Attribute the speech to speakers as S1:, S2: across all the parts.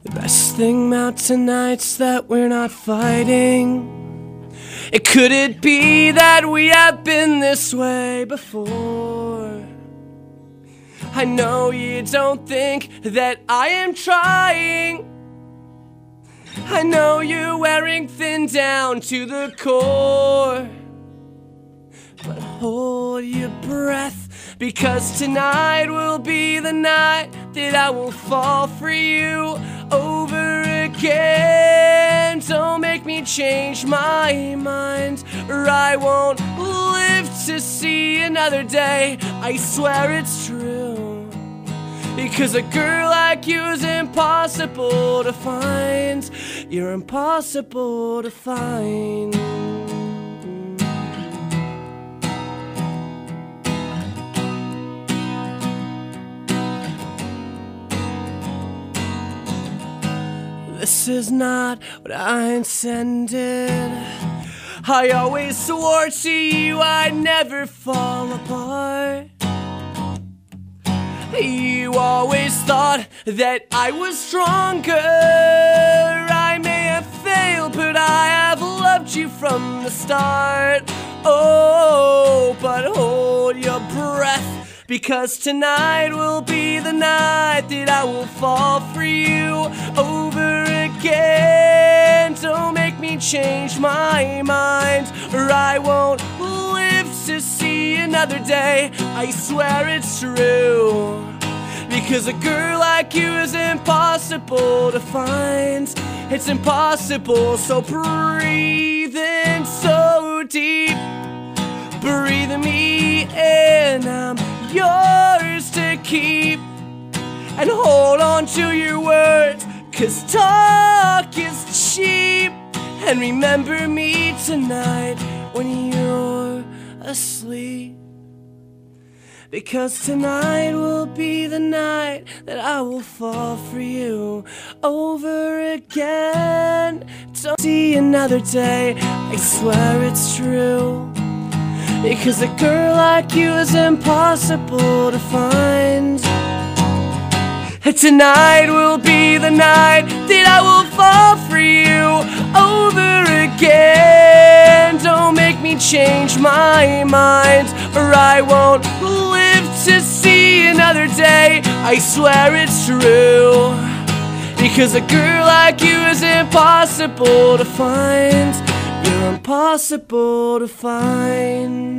S1: The best thing about tonight's that we're not fighting. Could it be that we have been this way before? I know you don't think that I am trying. I know you're wearing thin down to the core. But hold your breath, because tonight will be the night that I will fall for you over again. Don't make me change my mind, or I won't live to see another day. I swear it's true, because a girl like you is impossible to find. You're impossible to find. This is not what I intended. I always swore to you I'd never fall apart. You always thought that I was stronger. I may have failed, but I have loved you from the start. Oh, but hold your breath, because tonight will be the night that I will fall for you over again. Don't make me change my mind, or I won't live to see another day. I swear it's true, because a girl like you is impossible to find. It's impossible, so breathe in so deep. Breathe me in, I'm yours to keep. And hold on to your words, 'cause talk is cheap. And remember me tonight when you're asleep, because tonight will be the night that I will fall for you over again. Don't see another day, I swear it's true, because a girl like you is impossible to find. And tonight will be the night that I will fall for you over again. Don't make me change my mind, or I won't live to see another day. I swear it's true, because a girl like you is impossible to find. You're impossible to find.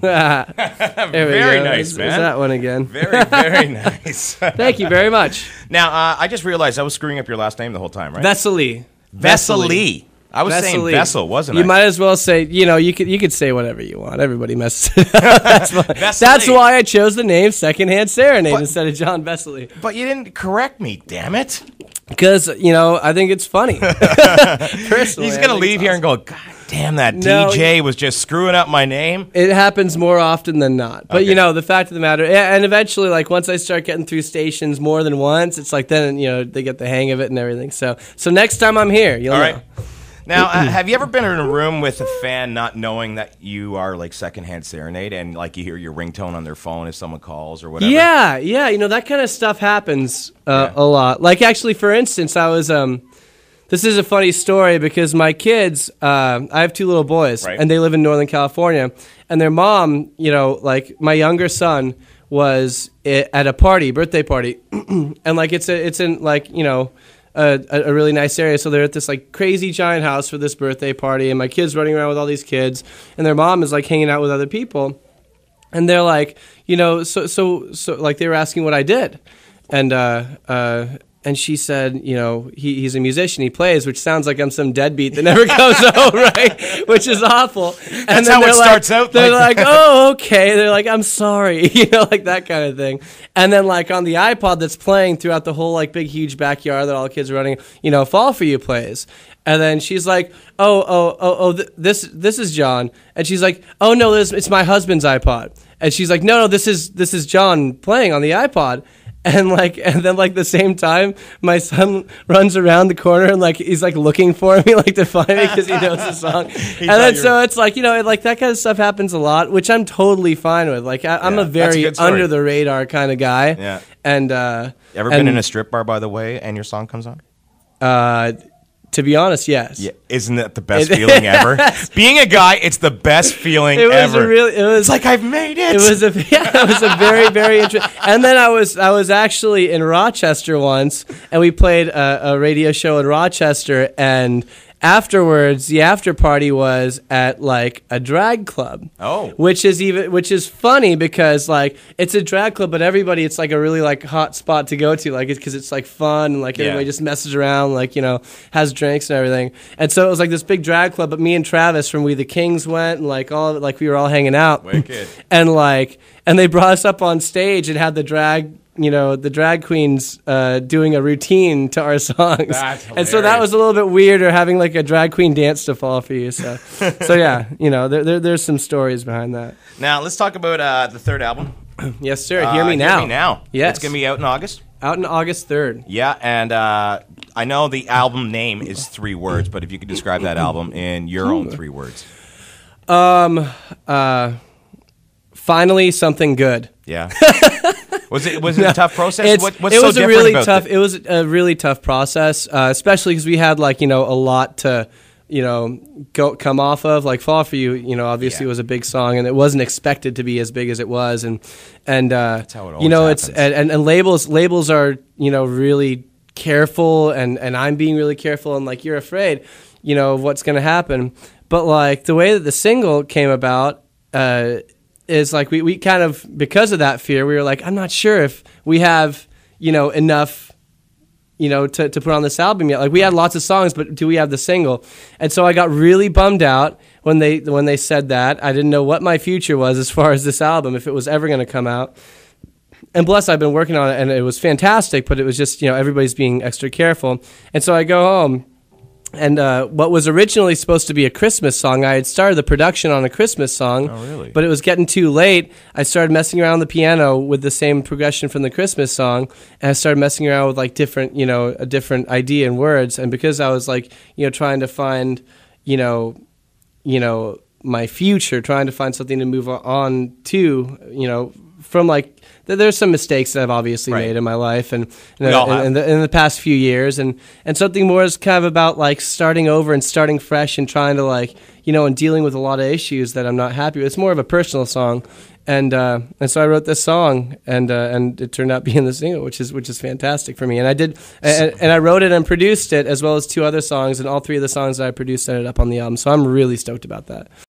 S2: Very nice, man.
S1: Is that one again?
S2: Very, very nice.
S1: Thank you very much.
S2: Now, I just realized I was screwing up your last name the whole time, right?
S1: Vesely.
S2: Vesely. I was saying Vessel, wasn't I?
S1: You might as well say, you could say whatever you want. Everybody messes it up. That's why I chose the name Secondhand Serenade instead of John Vesely.
S2: But you didn't correct me, damn it.
S1: Because, I think it's funny. Personally,
S2: he's going to leave here and go, God damn, that DJ was just screwing up my name.
S1: It happens more often than not. But, the fact of the matter, and eventually, once I start getting through stations more than once, it's then, they get the hang of it and everything. So next time I'm here, you'll know. Right.
S2: Now, have you ever been in a room with a fan not knowing that you are Secondhand Serenade, and you hear your ringtone on their phone if someone calls or whatever?
S1: Yeah, that kind of stuff happens a lot. Actually, for instance, I was this is a funny story because my kids, I have two little boys, and they live in Northern California, and their mom, my younger son was at a birthday party, and it's in a really nice area. So they're at this crazy giant house for this birthday party, and my kid's running around with all these kids, and their mom is hanging out with other people, and they're so they were asking what I did, and she said, he's a musician, he plays, which sounds like I'm some deadbeat that never comes home, right? Which is awful.
S2: That's how it starts out.
S1: They're oh, okay. They're I'm sorry, that kind of thing. And then on the iPod that's playing throughout the whole big huge backyard that all the kids are running, Fall For You plays. And then she's this is John. And she's oh no, it's my husband's iPod. And she's no, this is John playing on the iPod. And then like the same time, my son runs around the corner and like he's like looking for me, like to find me because he knows the song. And then so it's like, you know, like that kind of stuff happens a lot, which I'm totally fine with. Like I'm a very under the radar kind of guy.
S2: Yeah.
S1: And
S2: ever been in a strip bar, by the way, and your song comes on?
S1: To be honest, yes.
S2: Yeah, isn't that the best feeling ever? Being a guy, it's the best feeling ever. It's like I've made it.
S1: It was a very, very interesting. And then I was actually in Rochester once, and we played a radio show in Rochester, and afterwards, the after party was at like a drag club.
S2: Oh,
S1: which is funny because like it's a drag club, but everybody, it's like a really like hot spot to go to, like because it's like fun and like everybody just messes around, like, you know, has drinks and everything. And so it was like this big drag club, but me and Travis from We the Kings went, and like all like we were all hanging out.
S2: Wicked.
S1: And they brought us up on stage and had the drag queens doing a routine to our songs.
S2: That's hilarious.
S1: And so that was a little bit weirder, having like a drag queen dance to fall for you. So yeah, you know, there's some stories behind that.
S2: Now let's talk about the third album.
S1: Yes, sir. Hear Me Now.
S2: Hear Me Now.
S1: Yes.
S2: It's going to be out in August.
S1: Out on August 3rd.
S2: Yeah, and I know the album name is 3 words, but if you could describe that album in your own 3 words.
S1: Finally, something good.
S2: Yeah. Was it a tough process? What's
S1: it
S2: so
S1: was
S2: different
S1: a really
S2: about
S1: tough.
S2: it?
S1: It was a really tough process, especially because we had like, you know, a lot to, you know, come off of. Like Fall for You, you know, obviously was a big song, and it wasn't expected to be as big as it was, and
S2: that's how it always
S1: you know
S2: happens.
S1: it's and labels are, you know, really careful, and I'm being really careful, and like you're afraid, you know, of what's going to happen. But like the way that the single came about. Is like we kind of, because of that fear, we were like, I'm not sure if we have, you know, enough, you know, to put on this album yet. Like we had lots of songs, but do we have the single? And so I got really bummed out when they said that. I didn't know what my future was as far as this album, if it was ever going to come out. And bless, I've been working on it, and it was fantastic, but it was just, you know, everybody's being extra careful. And so I go home. And what was originally supposed to be a Christmas song, I had started the production on a Christmas song.
S2: Oh, really?
S1: But it was getting too late. I started messing around on the piano with the same progression from the Christmas song, and I started messing around with like different, you know, a different idea and words. And because I was like, you know, trying to find, you know, my future, trying to find something to move on to, you know, from like. There's some mistakes that I've obviously made in my life and in the past few years, and something more is kind of about like starting over and starting fresh and trying to like, you know, and dealing with a lot of issues that I'm not happy with. It's more of a personal song, and so I wrote this song, and it turned out being the single, which is fantastic for me. And I did, and I wrote it and produced it as well as 2 other songs, and all 3 of the songs that I produced ended up on the album. So I'm really stoked about that.